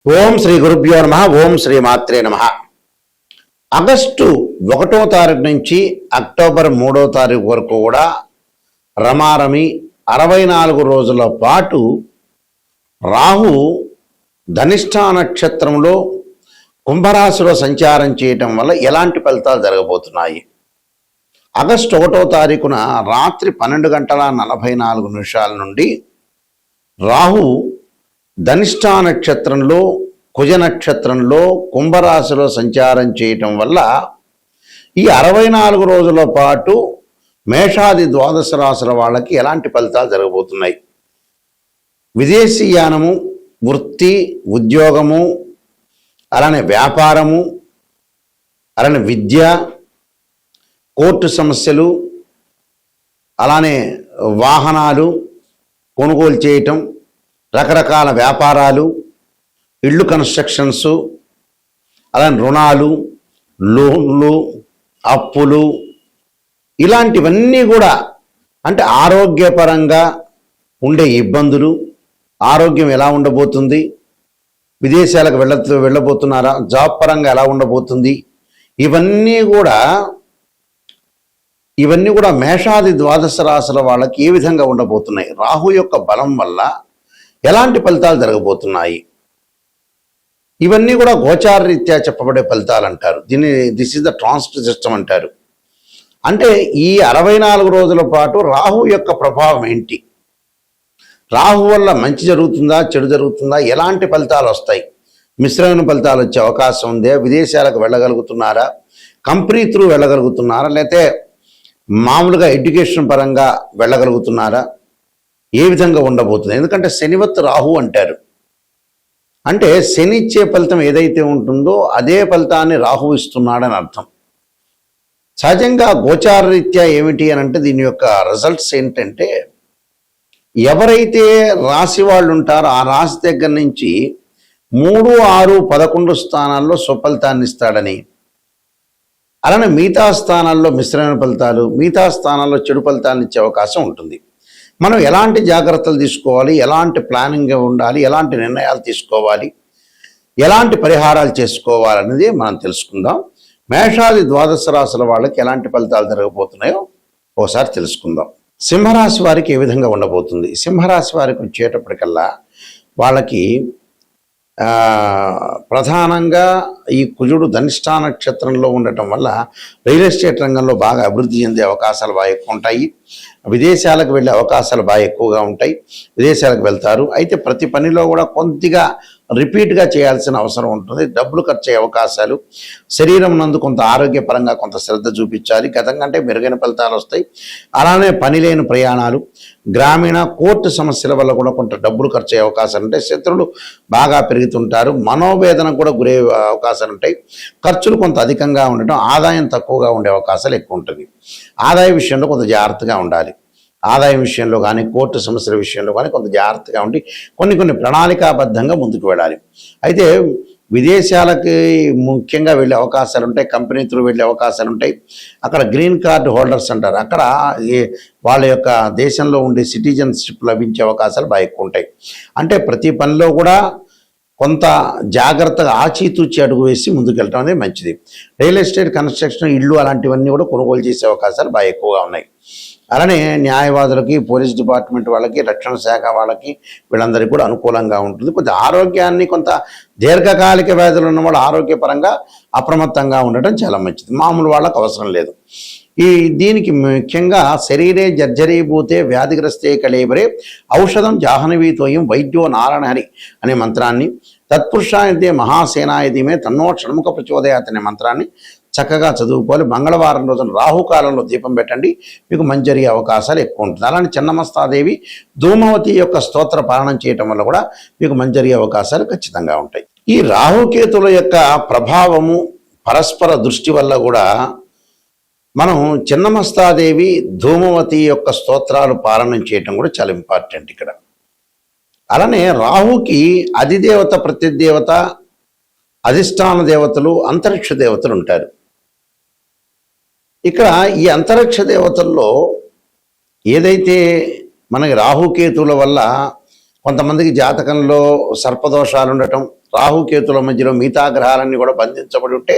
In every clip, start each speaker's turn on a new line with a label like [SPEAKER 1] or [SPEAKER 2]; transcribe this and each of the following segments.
[SPEAKER 1] ఓం శ్రీ గురుభ్యో నమ. ఓం శ్రీ మాత్రే నమ. ఆగస్టు 1వ తారీఖు నుంచి అక్టోబర్ 3వ తారీఖు వరకు కూడా రమారమి 64 రోజుల పాటు రాహు ధనిష్ఠా నక్షత్రంలో కుంభరాశిలో సంచారం చేయటం వల్ల ఎలాంటి ఫలితాలు జరగబోతున్నాయి? ఆగస్టు 1వ తారీఖున రాత్రి 12:44 నుండి రాహు ధనిష్ఠా నక్షత్రంలో కుజ నక్షత్రంలో కుంభరాశిలో సంచారం చేయటం వల్ల ఈ 64 రోజుల పాటు మేషాది ద్వాదశ రాశుల వాళ్ళకి ఎలాంటి ఫలితాలు జరగబోతున్నాయి? విదేశీయానము, వృత్తి, ఉద్యోగము, అలానే వ్యాపారము, అలానే విద్య, కోర్టు సమస్యలు, అలానే వాహనాలు కొనుగోలు చేయటం, రకరకాల వ్యాపారాలు, ఇళ్ళు కన్స్ట్రక్షన్స్, అలానే రుణాలు, లోన్లు, అప్పులు, ఇలాంటివన్నీ కూడా అంటే ఆరోగ్యపరంగా ఉండే ఇబ్బందులు, ఆరోగ్యం ఎలా ఉండబోతుంది, విదేశాలకు వెళ్ళబోతున్నారా, జాబ్ పరంగా ఎలా ఉండబోతుంది, ఇవన్నీ కూడా మేషాది ద్వాదశ రాశుల వాళ్ళకి ఏ విధంగా ఉండబోతున్నాయి, రాహు యొక్క బలం వల్ల ఎలాంటి ఫలితాలు జరగబోతున్నాయి, ఇవన్నీ కూడా గోచార రీత్యా చెప్పబడే ఫలితాలు అంటారు. This is the transit system అంటారు. అంటే ఈ 64 రోజుల పాటు రాహు యొక్క ప్రభావం ఏంటి, రాహు వల్ల మంచి జరుగుతుందా, చెడు జరుగుతుందా, ఎలాంటి ఫలితాలు వస్తాయి, మిశ్రమైన ఫలితాలు వచ్చే అవకాశం ఉందే, విదేశాలకు వెళ్ళగలుగుతున్నారా, కంపెనీ త్రూ వెళ్ళగలుగుతున్నారా, లేకపోతే మామూలుగా ఎడ్యుకేషన్ పరంగా వెళ్ళగలుగుతున్నారా, ఏ విధంగా ఉండబోతుంది? ఎందుకంటే శనివత్ రాహు అంటారు. అంటే శని ఇచ్చే ఫలితం ఏదైతే ఉంటుందో అదే ఫలితాన్ని రాహు ఇస్తున్నాడని అర్థం. సహజంగా గోచార రీత్యా ఏమిటి అని అంటే దీని యొక్క రిజల్ట్స్ ఏంటంటే, ఎవరైతే రాశి వాళ్ళు ఉంటారో ఆ రాశి దగ్గర నుంచి 3, 6, 11 స్థానాల్లో స్వఫలితాన్ని ఇస్తాడని, అలానే మిగతా స్థానాల్లో మిశ్రమైన ఫలితాలు, మిగతా స్థానాల్లో చెడు ఫలితాలను ఇచ్చే అవకాశం ఉంటుంది. మనం ఎలాంటి జాగ్రత్తలు తీసుకోవాలి, ఎలాంటి ప్లానింగ్ ఉండాలి, ఎలాంటి నిర్ణయాలు తీసుకోవాలి, ఎలాంటి పరిహారాలు చేసుకోవాలనేది మనం తెలుసుకుందాం. మేషాది ద్వాదశ రాశుల వాళ్ళకి ఎలాంటి ఫలితాలు జరగబోతున్నాయో ఒకసారి తెలుసుకుందాం. సింహరాశి వారికి ఏ విధంగా ఉండబోతుంది? సింహరాశి వారికి వచ్చేటప్పటికల్లా వాళ్ళకి ప్రధానంగా ఈ కుజుడు ధనిష్ఠా నక్షత్రంలో ఉండటం వల్ల రియల్ ఎస్టేట్ రంగంలో బాగా అభివృద్ధి చెందే అవకాశాలు బాగా ఎక్కువ ఉంటాయి. విదేశాలకు వెళ్ళే అవకాశాలు బాగా ఎక్కువగా ఉంటాయి. విదేశాలకు వెళ్తారు. అయితే ప్రతి పనిలో కూడా కొద్దిగా రిపీట్గా చేయాల్సిన అవసరం ఉంటుంది. డబ్బులు ఖర్చు అయ్యే అవకాశాలు, శరీరం నందు కొంత ఆరోగ్యపరంగా కొంత శ్రద్ధ చూపించాలి. గతం కంటే మెరుగైన ఫలితాలు వస్తాయి. అలానే పని లేని ప్రయాణాలు, గ్రామీణ కోర్టు సమస్యల వల్ల కూడా కొంత డబ్బులు ఖర్చు అయ్యే అవకాశాలు ఉంటాయి. శత్రువులు బాగా పెరుగుతుంటారు. మనోవేదనకు కూడా గురే అవకాశాలు ఉంటాయి. ఖర్చులు కొంత అధికంగా ఉండటం, ఆదాయం తక్కువగా ఉండే అవకాశాలు ఎక్కువ ఉంటుంది. ఆదాయ విషయంలో కొంత జాగ్రత్తగా ఉండాలి. ఆదాయం విషయంలో కానీ, కోర్టు సమస్యల విషయంలో కానీ కొంత జాగ్రత్తగా ఉండి కొన్ని ప్రణాళికాబద్ధంగా ముందుకు వెళ్ళాలి. అయితే విదేశాలకి ముఖ్యంగా వెళ్ళే అవకాశాలు ఉంటాయి. కంపెనీ త్రూ వెళ్ళే అవకాశాలు ఉంటాయి. అక్కడ గ్రీన్ కార్డు హోల్డర్స్ అంటారు. అక్కడ వాళ్ళ యొక్క దేశంలో ఉండే సిటిజన్షిప్ లభించే అవకాశాలు బాగా ఎక్కువ ఉంటాయి. అంటే ప్రతి పనిలో కూడా కొంత జాగ్రత్తగా ఆచితూచి అడుగు వేసి ముందుకు వెళ్ళడం అనేది మంచిది. రియల్ ఎస్టేట్, కన్స్ట్రక్షన్, ఇళ్ళు అలాంటివన్నీ కూడా కొనుగోలు చేసే అవకాశాలు బాగా ఎక్కువగా ఉన్నాయి. అలానే న్యాయవాదులకి, పోలీస్ డిపార్ట్మెంట్ వాళ్ళకి, రక్షణ శాఖ వాళ్ళకి, వీళ్ళందరికీ కూడా అనుకూలంగా ఉంటుంది. కొంత ఆరోగ్యాన్ని, కొంత దీర్ఘకాలిక వ్యాధులు ఉన్న వాళ్ళు ఆరోగ్యపరంగా అప్రమత్తంగా ఉండటం చాలా మంచిది. మామూలు వాళ్ళకు అవసరం లేదు. దీనికి ముఖ్యంగా శరీరే జర్జరీభూతే వ్యాధిగ్రస్తే కళేబరే ఔషధం జాహ్నవీతోయం వైద్యో నారాయణహరి అనే మంత్రాన్ని, తత్పురుషాయతే మహాసేనాయతిమే తన్నో షణ్ముఖ ప్రచోదయాత్ అనే మంత్రాన్ని చక్కగా చదువుకోవాలి. మంగళవారం రోజున రాహుకాలంలో దీపం పెట్టండి, మీకు మంచి జరిగే అవకాశాలు ఎక్కువ ఉంటుంది. అలానే చిన్నమస్తాదేవి ధూమవతి యొక్క స్తోత్ర పాలనం చేయటం వల్ల కూడా మీకు మంచి జరిగే అవకాశాలు ఖచ్చితంగా ఉంటాయి. ఈ రాహుకేతుల యొక్క ప్రభావము, పరస్పర దృష్టి వల్ల కూడా మనం చిన్నమస్తాదేవి, ధూమవతి యొక్క స్తోత్రాలు పాలనం చేయటం కూడా చాలా ఇంపార్టెంట్ ఇక్కడ. అలానే రాహుకి అధిదేవత, ప్రతిదేవత, అధిష్టాన దేవతలు, అంతరిక్ష దేవతలు ఉంటారు. ఇక్కడ ఈ అంతరిక్ష దేవతల్లో ఏదైతే మనకి రాహుకేతుల వల్ల కొంతమందికి జాతకంలో సర్పదోషాలు ఉండటం, రాహుకేతుల మధ్యలో మిగతా గ్రహాలన్నీ కూడా బంధించబడి ఉంటే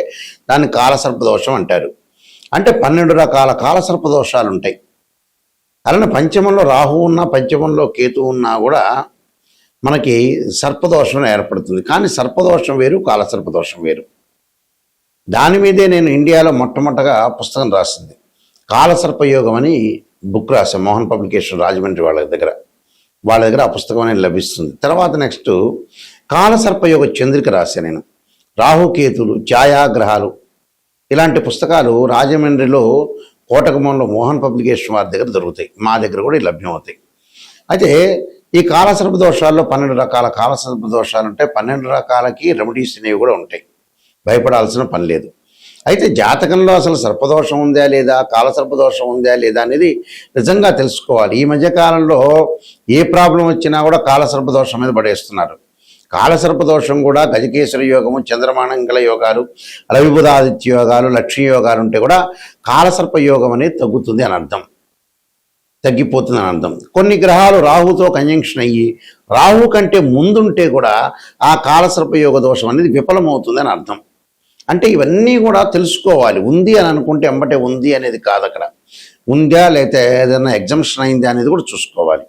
[SPEAKER 1] దాన్ని కాలసర్పదోషం అంటారు. అంటే 12 రకాల కాలసర్పదోషాలు ఉంటాయి. అలానే పంచమంలో రాహు ఉన్నా పంచమంలో కేతు ఉన్నా కూడా మనకి సర్పదోషం ఏర్పడుతుంది. కానీ సర్పదోషం వేరు, కాలసర్పదోషం వేరు. దాని మీదే నేను ఇండియాలో మొట్టమొదటగా పుస్తకం రాసింది. కాలసర్పయోగం అని బుక్ రాశాను మోహన్ పబ్లికేషన్ రాజమండ్రి వాళ్ళ దగ్గర ఆ పుస్తకం అనేది లభిస్తుంది. తర్వాత నెక్స్ట్ కాలసర్పయోగ చంద్రిక రాశాను నేను. రాహుకేతులు, ఛాయాగ్రహాలు ఇలాంటి పుస్తకాలు రాజమండ్రిలో కోటకమంలో మోహన్ పబ్లికేషన్ వారి దగ్గర దొరుకుతాయి. మా దగ్గర కూడా లభ్యమవుతాయి. అయితే ఈ కాలసర్ప దోషాల్లో 12 రకాల కాలసర్ప దోషాలు ఉంటాయి. 12 రకాలకి రెమెడీస్ అనేవి కూడా ఉంటాయి. భయపడాల్సిన పని లేదు. అయితే జాతకంలో అసలు సర్పదోషం ఉందా లేదా, కాలసర్పదోషం ఉందా లేదా అనేది నిజంగా తెలుసుకోవాలి. ఈ మధ్యకాలంలో ఏ ప్రాబ్లం వచ్చినా కూడా కాలసర్పదోషం మీద పడేస్తున్నారు. కాలసర్పదోషం కూడా గజకేశ్వర యోగము, చంద్రమానంగళ యోగాలు, రవిబుధాదిత్య యోగాలు, లక్ష్మీ యోగాలు ఉంటే కూడా కాలసర్ప యోగం అనేది తగ్గుతుంది అని అర్థం, తగ్గిపోతుంది అని అర్థం. కొన్ని గ్రహాలు రాహుతో కంజంక్షన్ అయ్యి రాహు కంటే ముందుంటే కూడా ఆ కాలసర్ప యోగ దోషం అనేది విఫలమవుతుంది అని అర్థం. అంటే ఇవన్నీ కూడా తెలుసుకోవాలి. ఉంది అని అనుకుంటే ఎంబటే ఉంది అనేది కాదు, అక్కడ ఉందా లేకపోతే ఏదైనా ఎగ్జంప్షన్ అయిందా అనేది కూడా చూసుకోవాలి.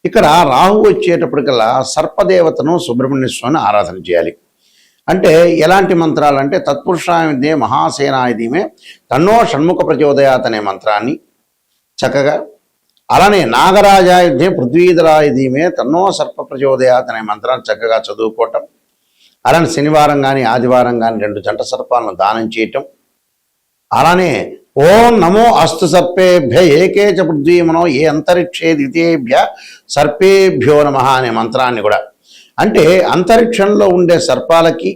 [SPEAKER 1] ఇక్కడ రాహు వచ్చేటప్పటికల్లా సర్పదేవతను సుబ్రహ్మణ్య స్వామిని ఆరాధన చేయాలి. అంటే ఎలాంటి మంత్రాలు అంటే తత్పురుషాయుధే మహాసేనాయుధీమే తన్నో షణ్ముఖ ప్రచోదయాత్ అనే మంత్రాన్ని చక్కగా, అలానే నాగరాజాయుధే పృథ్వీధరాయుధీమే తన్నో సర్ప ప్రచోదయాత్ అనే మంత్రాన్ని చక్కగా చదువుకోవటం. అలానే శనివారం కానీ ఆదివారం కానీ 2 జంట సర్పాలను దానం చేయటం. అలానే ఓం నమో అస్తు సర్పేభ్య ఏకే చ పృథ్వీమనో ఏ అంతరిక్షే ద్వితీయేభ్య సర్పేభ్యో నమః అనే మంత్రాన్ని కూడా, అంటే అంతరిక్షంలో ఉండే సర్పాలకి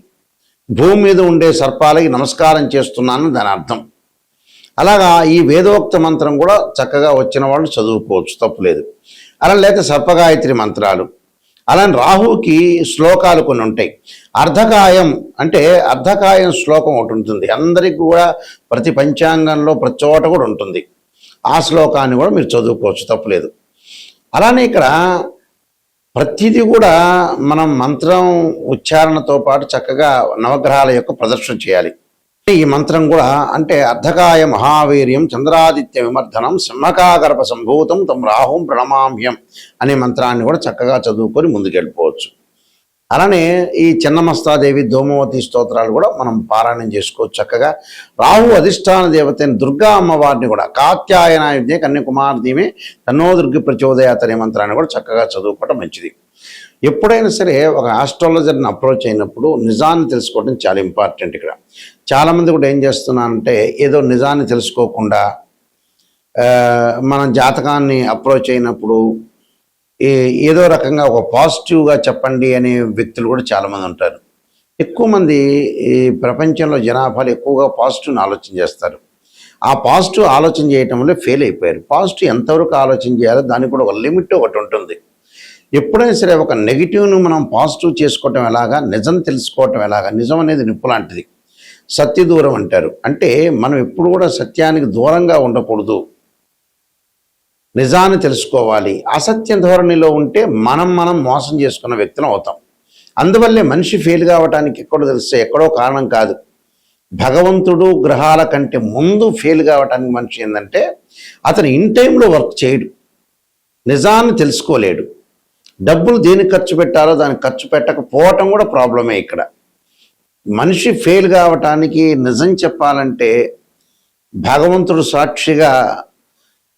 [SPEAKER 1] భూమి మీద ఉండే సర్పాలకి నమస్కారం చేస్తున్నాను దాని అర్థం. అలాగా ఈ వేదోక్త మంత్రం కూడా చక్కగా వచ్చిన వాళ్ళు చదువుకోవచ్చు, తప్పులేదు. అలా లేక సర్పగాయత్రి మంత్రాలు. అలానే రాహుకి శ్లోకాలు కొన్ని ఉంటాయి. అర్ధకాయం అంటే అర్ధకాయం శ్లోకం ఒకటి ఉంటుంది అందరికీ కూడా, ప్రతి పంచాంగంలో ప్రతి చోట కూడా ఉంటుంది. ఆ శ్లోకాన్ని కూడా మీరు చదువుకోవచ్చు, తప్పులేదు. అలానే ఇక్కడ ప్రతిదీ కూడా మనం మంత్రం ఉచ్చారణతో పాటు చక్కగా నవగ్రహాల యొక్క ప్రదర్శన చేయాలి. ఈ మంత్రం కూడా అంటే అర్ధకాయ మహావీర్యం చంద్రాదిత్య విమర్ధనం సింహకాగర్భ సంభూతం తం రాహుం ప్రణమామ్యం అనే మంత్రాన్ని కూడా చక్కగా చదువుకొని ముందుకెళ్ళిపోవచ్చు. అలానే ఈ చిన్నమస్తాదేవి దోమవతి స్తోత్రాలు కూడా మనం పారాయణం చేసుకోవచ్చు చక్కగా. రాహు అధిష్టాన దేవతని దుర్గా అమ్మవారిని కూడా కాత్యాయనాయుధే కన్యాకుమార్దీమే తన్నో దుర్గి ప్రచోదయాత్ అనే మంత్రాన్ని కూడా చక్కగా చదువుకోవడం మంచిది. ఎప్పుడైనా సరే ఒక ఆస్ట్రాలజర్ని అప్రోచ్ అయినప్పుడు నిజాన్ని తెలుసుకోవడం చాలా ఇంపార్టెంట్. ఇక్కడ చాలామంది కూడా ఏం చేస్తున్నారంటే ఏదో నిజాన్ని తెలుసుకోకుండా మన జాతకాన్ని అప్రోచ్ అయినప్పుడు ఏదో రకంగా ఒక పాజిటివ్గా చెప్పండి అనే వ్యక్తులు కూడా చాలామంది ఉంటారు. ఎక్కువ మంది ఈ ప్రపంచంలో జనాభాలు ఎక్కువగా పాజిటివ్ని ఆలోచన చేస్తారు. ఆ పాజిటివ్ ఆలోచన చేయటం వల్ల ఫెయిల్ అయిపోయారు. పాజిటివ్ ఎంతవరకు ఆలోచన చేయాలో దానికి కూడా ఒక లిమిట్ ఒకటి ఉంటుంది. ఎప్పుడైనా సరే ఒక నెగిటివ్ను మనం పాజిటివ్ చేసుకోవటం ఎలాగా, నిజం తెలుసుకోవటం ఎలాగా. నిజం అనేది నిప్పు లాంటిది, సత్య దూరం అంటారు. అంటే మనం ఎప్పుడు కూడా సత్యానికి దూరంగా ఉండకూడదు, నిజాన్ని తెలుసుకోవాలి. అసత్య ధోరణిలో ఉంటే మనం మోసం చేసుకున్న వ్యక్తులం అవుతాం. అందువల్లే మనిషి ఫెయిల్ కావటానికి ఎక్కడో తెలిస్తే ఎక్కడో కారణం కాదు. భగవంతుడు గ్రహాల కంటే ముందు ఫెయిల్ కావటానికి మనిషి ఏంటంటే అతను ఇన్ టైంలో వర్క్ చేయడు, నిజాన్ని తెలుసుకోలేడు. డబ్బులు దేనికి ఖర్చు పెట్టాలో దానికి ఖర్చు పెట్టకపోవటం కూడా ప్రాబ్లమే. ఇక్కడ మనిషి ఫెయిల్ కావటానికి నిజం చెప్పాలంటే భగవంతుడు సాక్షిగా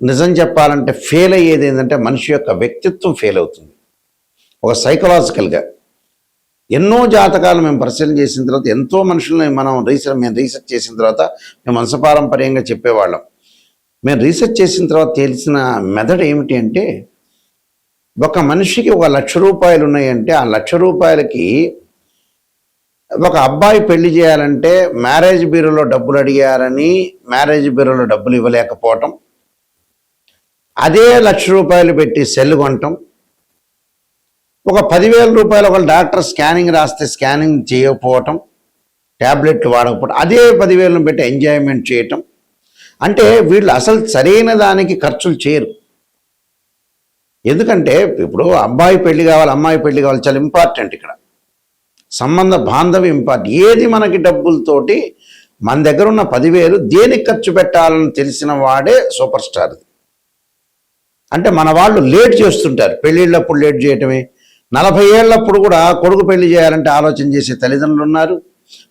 [SPEAKER 1] నిజం చెప్పాలంటే ఫెయిల్ అయ్యేది ఏంటంటే మనిషి యొక్క వ్యక్తిత్వం ఫెయిల్ అవుతుంది. ఒక సైకలాజికల్గా ఎన్నో జాతకాలు మేము పరిశీలన చేసిన తర్వాత ఎంతో మనుషుల్ని మేము రీసెర్చ్ చేసిన తర్వాత మేము వంశపారంపర్యంగా చెప్పేవాళ్ళం. మేము రీసెర్చ్ చేసిన తర్వాత తెలిసిన మెథడ్ ఏమిటి అంటే ఒక మనిషికి 1,00,000 రూపాయలు ఉన్నాయంటే ఆ 1,00,000 రూపాయలకి ఒక అబ్బాయి పెళ్లి చేయాలంటే మ్యారేజ్ బ్యూరోలో డబ్బులు అడిగారని మ్యారేజ్ బ్యూరోలో డబ్బులు ఇవ్వలేకపోవటం, అదే 1,00,000 రూపాయలు పెట్టి సెల్ కొనటం, ఒక 10,000 రూపాయలు ఒక డాక్టర్ స్కానింగ్ రాస్తే స్కానింగ్ చేయకపోవటం, ట్యాబ్లెట్లు వాడకపోవటం, అదే 10,000 పెట్టి ఎంజాయ్మెంట్ చేయటం. అంటే వీళ్ళు అసలు సరైన దానికి ఖర్చులు చేయరు. ఎందుకంటే ఇప్పుడు అబ్బాయి పెళ్లి కావాలి, అమ్మాయి పెళ్లి కావాలి, చాలా ఇంపార్టెంట్. ఇక్కడ సంబంధ బాంధవ్యం ఇంపార్టెంట్. ఏది మనకి డబ్బులతోటి మన దగ్గర ఉన్న 10,000 దేనికి ఖర్చు పెట్టాలని తెలిసిన వాడే సూపర్ స్టార్. అంటే మన వాళ్ళు లేట్ చేస్తుంటారు, పెళ్ళిళ్ళప్పుడు లేట్ చేయటమే. 40 ఏళ్ళప్పుడు కూడా కొడుకు పెళ్లి చేయాలంటే ఆలోచన చేసే తల్లిదండ్రులు ఉన్నారు.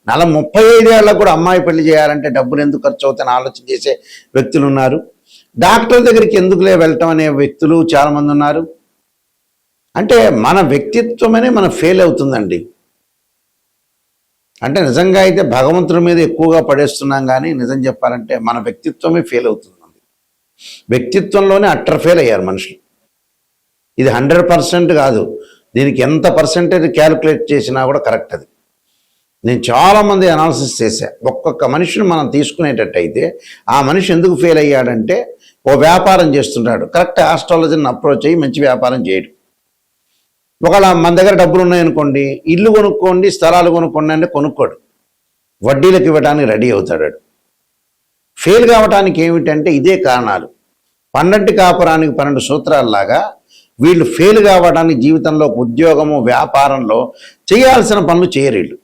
[SPEAKER 1] 35 ఏళ్ళకు కూడా అమ్మాయి పెళ్లి చేయాలంటే డబ్బులు ఎందుకు ఖర్చు అవుతాయని ఆలోచన చేసే వ్యక్తులు ఉన్నారు. డాక్టర్ దగ్గరికి ఎందుకులే వెళ్ళటం అనే వ్యక్తులు చాలామంది ఉన్నారు. అంటే మన వ్యక్తిత్వమనే మనం ఫెయిల్ అవుతుందండి. అంటే నిజంగా అయితే భగవంతుడి మీద ఎక్కువగా పడేస్తున్నాం, కానీ నిజం చెప్పాలంటే మన వ్యక్తిత్వమే ఫెయిల్ అవుతుంది. వ్యక్తిత్వంలోనే అట్టర్ ఫెయిల్ అయ్యారు మనుషులు. ఇది 100% కాదు, దీనికి ఎంత పర్సెంటేజ్ క్యాలిక్యులేట్ చేసినా కూడా కరెక్ట్. అది నేను చాలామంది అనాలిసిస్ చేశా. ఒక్కొక్క మనిషిని మనం తీసుకునేటట్టయితే ఆ మనిషి ఎందుకు ఫెయిల్ అయ్యాడంటే ఓ వ్యాపారం చేస్తుంటాడు, కరెక్ట్ ఆస్ట్రాలజీని అప్రోచ్ అయ్యి మంచి వ్యాపారం చేయడు. ఒకవేళ మన దగ్గర డబ్బులు ఉన్నాయనుకోండి, ఇల్లు కొనుక్కోండి, స్థలాలు కొనుక్కోండి అంటే కొనుక్కోడు, వడ్డీలకు ఇవ్వడానికి రెడీ అవుతాడు. ఫెయిల్ కావటానికి ఏమిటంటే ఇదే కారణాలు. 12 కాపురానికి 12 సూత్రాల్లాగా వీళ్ళు ఫెయిల్ కావడానికి జీవితంలో ఉద్యోగము, వ్యాపారంలో చేయాల్సిన పనులు చేయరు వీళ్ళు.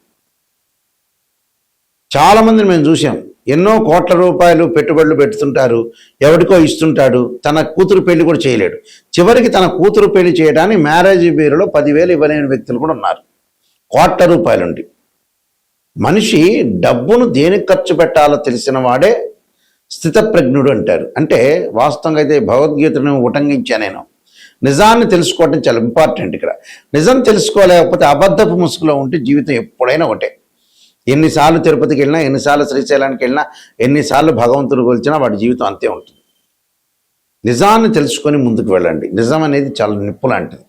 [SPEAKER 1] చాలామందిని మేము చూసాం, ఎన్నో కోట్ల రూపాయలు పెట్టుబడులు పెడుతుంటారు, ఎవరికో ఇస్తుంటాడు, తన కూతురు పెళ్లి కూడా చేయలేడు. చివరికి తన కూతురు పెళ్లి చేయడానికి మ్యారేజ్ బ్యూరోలో 10,000 ఇవ్వలేని వ్యక్తులు కూడా ఉన్నారు. కోట్ల రూపాయలుండి. మనిషి డబ్బును దేనికి ఖర్చు పెట్టాలో తెలిసిన వాడే స్థితప్రజ్ఞుడు అంటారు. అంటే వాస్తవంగా అయితే భగవద్గీతను ఉటంకించా నేను. నిజాన్ని తెలుసుకోవటం చాలా ఇంపార్టెంట్. ఇక్కడ నిజం తెలుసుకోలేకపోతే అబద్ధపు ముసుగులో ఉంటే జీవితం ఎప్పుడైనా ఒకటే. ఎన్నిసార్లు తిరుపతికి వెళ్ళినా, ఎన్నిసార్లు శ్రీశైలానికి వెళ్ళినా, ఎన్నిసార్లు భగవంతుడు కొలిచినా వాడి జీవితం అంతే ఉంటుంది. నిజాన్ని తెలుసుకొని ముందుకు వెళ్ళండి. నిజం అనేది చాలా నిప్పు లాంటిది.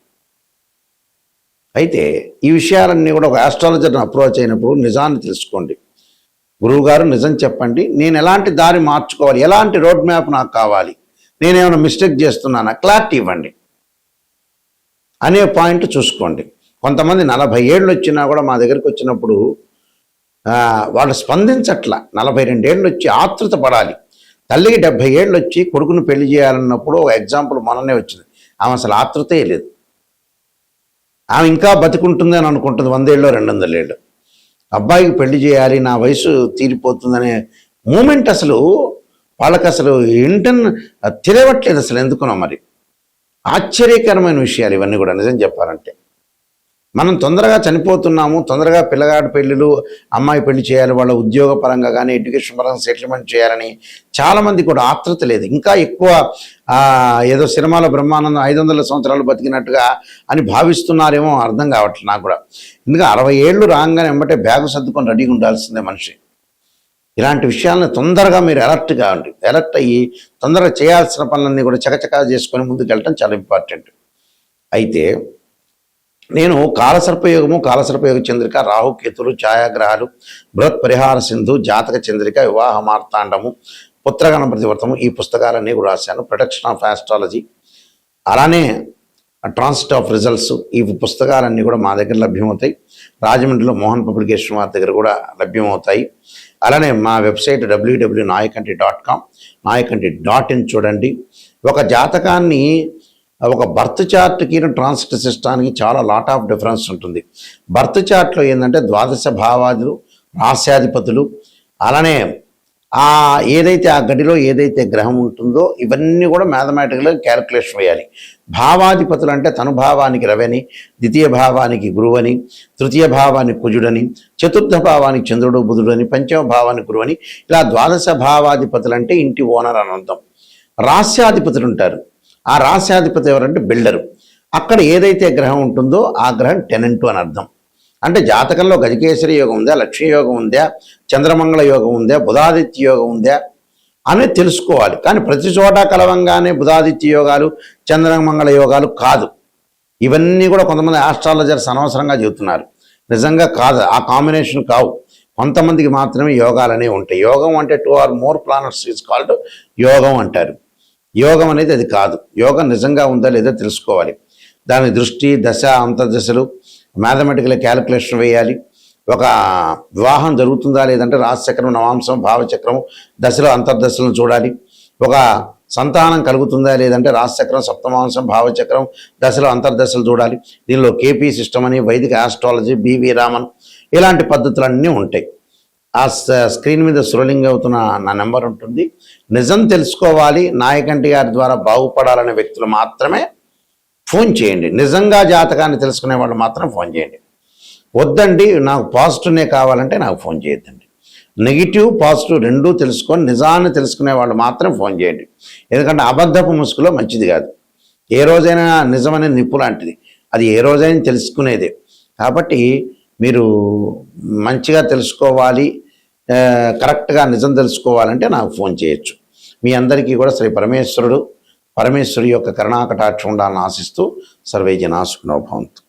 [SPEAKER 1] అయితే ఈ విషయాలన్నీ కూడా ఒక ఆస్ట్రాలజర్ని అప్రోచ్ అయినప్పుడు నిజాన్ని తెలుసుకోండి. గురువుగారు నిజం చెప్పండి, నేను ఎలాంటి దారి మార్చుకోవాలి, ఎలాంటి రోడ్ మ్యాప్ నాకు కావాలి, నేనేమైనా మిస్టేక్ చేస్తున్నానా, క్లారిటీ ఇవ్వండి అనే పాయింట్ చూసుకోండి. కొంతమంది 40 ఏళ్ళు వచ్చినా కూడా మా దగ్గరికి వచ్చినప్పుడు వాళ్ళు స్పందించట్ల. 42 ఏళ్ళు వచ్చి ఆతృత పడాలి. తల్లికి 70 ఏళ్ళు వచ్చి కొడుకును పెళ్లి చేయాలన్నప్పుడు ఒక ఎగ్జాంపుల్ మొన్ననే వచ్చింది. ఆమె అసలు ఆతృతే లేదు. ఆమె ఇంకా బతికుంటుంది అని అనుకుంటుంది 100 ఏళ్ళు 200 ఏళ్ళు. అబ్బాయికి పెళ్లి చేయాలి, నా వయసు తీరిపోతుందనే మూమెంట్ అసలు వాళ్ళకి అసలు ఏంటని తెలియట్లేదు అసలు. ఎందుకునో మరి ఆశ్చర్యకరమైన విషయాలు ఇవన్నీ కూడా. నిజం చెప్పాలంటే మనం తొందరగా చనిపోతున్నాము, తొందరగా పిల్లగాడి పెళ్ళిళ్ళు, అమ్మాయి పెళ్లి చేయాలి, వాళ్ళ ఉద్యోగ పరంగా కానీ ఎడ్యుకేషన్ పరంగా సెటిల్మెంట్ చేయాలని చాలామంది కూడా ఆతృత లేదు. ఇంకా ఎక్కువ ఏదో సినిమాలో బ్రహ్మానందం 500 సంవత్సరాలు బతికినట్టుగా అని భావిస్తున్నారేమో, అర్థం కావట్లేదు నాకు కూడా. ఎందుకంటే 60 ఏళ్ళు రాగానే వెంబటే బ్యాగు సర్దుకొని రెడీగా ఉండాల్సిందే మనిషి. ఇలాంటి విషయాలను తొందరగా మీరు అలర్ట్ కావండి. అలర్ట్ అయ్యి తొందరగా చేయాల్సిన పనులన్నీ కూడా చకచకా చేసుకొని ముందుకు వెళ్ళటం చాలా ఇంపార్టెంట్. అయితే నేను కాలసర్పయోగము, కాలసర్పయోగ చంద్రిక, రాహుకేతులు, ఛాయాగ్రహాలు, బృహత్ పరిహార సింధు, జాతక చంద్రిక, వివాహ మార్తాండము, పుత్రగణపతి వ్రతము, ఈ పుస్తకాలన్నీ కూడా రాశాను. ప్రొటెక్షన్ ఆఫ్ ఆస్ట్రాలజీ, అలానే ట్రాన్సిట్ ఆఫ్ రిజల్ట్స్, ఈ పుస్తకాలన్నీ కూడా మా దగ్గర లభ్యమవుతాయి. రాజమండ్రిలో మోహన్ పబ్లికేషన్ వారి దగ్గర కూడా లభ్యమవుతాయి. అలానే మా వెబ్సైట్ www.nayakanti.com, nayakanti.in చూడండి. ఒక జాతకాన్ని, ఒక బర్త్ చార్ట్కి ట్రాన్సిట్ సిస్టానికి చాలా లాట్ ఆఫ్ డిఫరెన్స్ ఉంటుంది. బర్త్ చార్ట్లో ఏంటంటే 12 భావాదులు, రాస్యాధిపతులు, అలానే ఏదైతే ఆ గడిలో ఏదైతే గ్రహం ఉంటుందో ఇవన్నీ కూడా మ్యాథమెటికల్గా క్యాలిక్యులేషన్ వేయాలి. భావాధిపతులు అంటే తనుభావానికి రవని, ద్వితీయ భావానికి గురువని, తృతీయ భావానికి కుజుడని, చతుర్థ భావానికి చంద్రుడు బుధుడని, పంచమ భావానికి గురువని, ఇలా 12 భావాధిపతులు అంటే ఇంటి ఓనర్ అని అర్థం. రాస్యాధిపతులు ఉంటారు. ఆ రాస్యాధిపతి ఎవరంటే బిల్డరు. అక్కడ ఏదైతే గ్రహం ఉంటుందో ఆ గ్రహం టెనెంటు అని అర్థం. అంటే జాతకంలో గజకేసరి యోగం ఉందా, లక్ష్మీ యోగం ఉందా, చంద్రమంగళ యోగం ఉందా, బుధాదిత్య యోగం ఉందా అనేది తెలుసుకోవాలి. కానీ ప్రతి చోట కలవంగానే బుధాదిత్య యోగాలు, చంద్రమంగళ యోగాలు కాదు. ఇవన్నీ కూడా కొంతమంది ఆస్ట్రాలజర్స్ అనవసరంగా చెబుతున్నారు. నిజంగా కాదు, ఆ కాంబినేషన్ కావు. కొంతమందికి మాత్రమే యోగాలు అనేవి ఉంటాయి. యోగం అంటే 2 or more planets is called యోగం అంటారు. యోగం అనేది అది కాదు. యోగం నిజంగా ఉందా లేదా తెలుసుకోవాలి. దాని దృష్టి, దశ, అంతర్దశలు మ్యాథమెటికల్ క్యాలిక్యులేషన్ వేయాలి. ఒక వివాహం జరుగుతుందా లేదంటే రాశిచక్రం, నవాంశం, భావచక్రం, దశలో అంతర్దశలను చూడాలి. ఒక సంతానం కలుగుతుందా లేదంటే రాశిచక్రం, సప్తమాంశం, భావచక్రం, దశలో అంతర్దశలు చూడాలి. దీనిలో కేపీ సిస్టమ్ అని, వైదిక ఆస్ట్రాలజీ, బివి రామన్, ఇలాంటి పద్ధతులన్నీ ఉంటాయి. ఆ స్క్రీన్ మీద స్క్రోలింగ్ అవుతున్న నా నెంబర్ ఉంటుంది. నిజం తెలుసుకోవాలి, నాయకంటి గారి ద్వారా బాగుపడాలనే వ్యక్తులు మాత్రమే ఫోన్ చేయండి. నిజంగా జాతకాన్ని తెలుసుకునే వాళ్ళు మాత్రం ఫోన్ చేయండి. వద్దండి నాకు పాజిటివ్నే కావాలంటే నాకు ఫోన్ చేయొద్దండి. నెగిటివ్ పాజిటివ్ రెండూ తెలుసుకొని నిజాన్ని తెలుసుకునే వాళ్ళు మాత్రం ఫోన్ చేయండి. ఎందుకంటే అబద్ధపు ముసుగులో మంచిది కాదు. ఏ రోజైనా నిజమనే నిప్పు లాంటిది, అది ఏ రోజైనా తెలుసుకునేదే. కాబట్టి మీరు మంచిగా తెలుసుకోవాలి, కరెక్ట్గా నిజం తెలుసుకోవాలంటే నాకు ఫోన్ చేయొచ్చు. మీ అందరికీ కూడా శ్రీ పరమేశ్వరుడి యొక్క కరుణాకటాక్షం ఉండాలని ఆశిస్తూ సర్వే జనా సుఖినో భవంతు.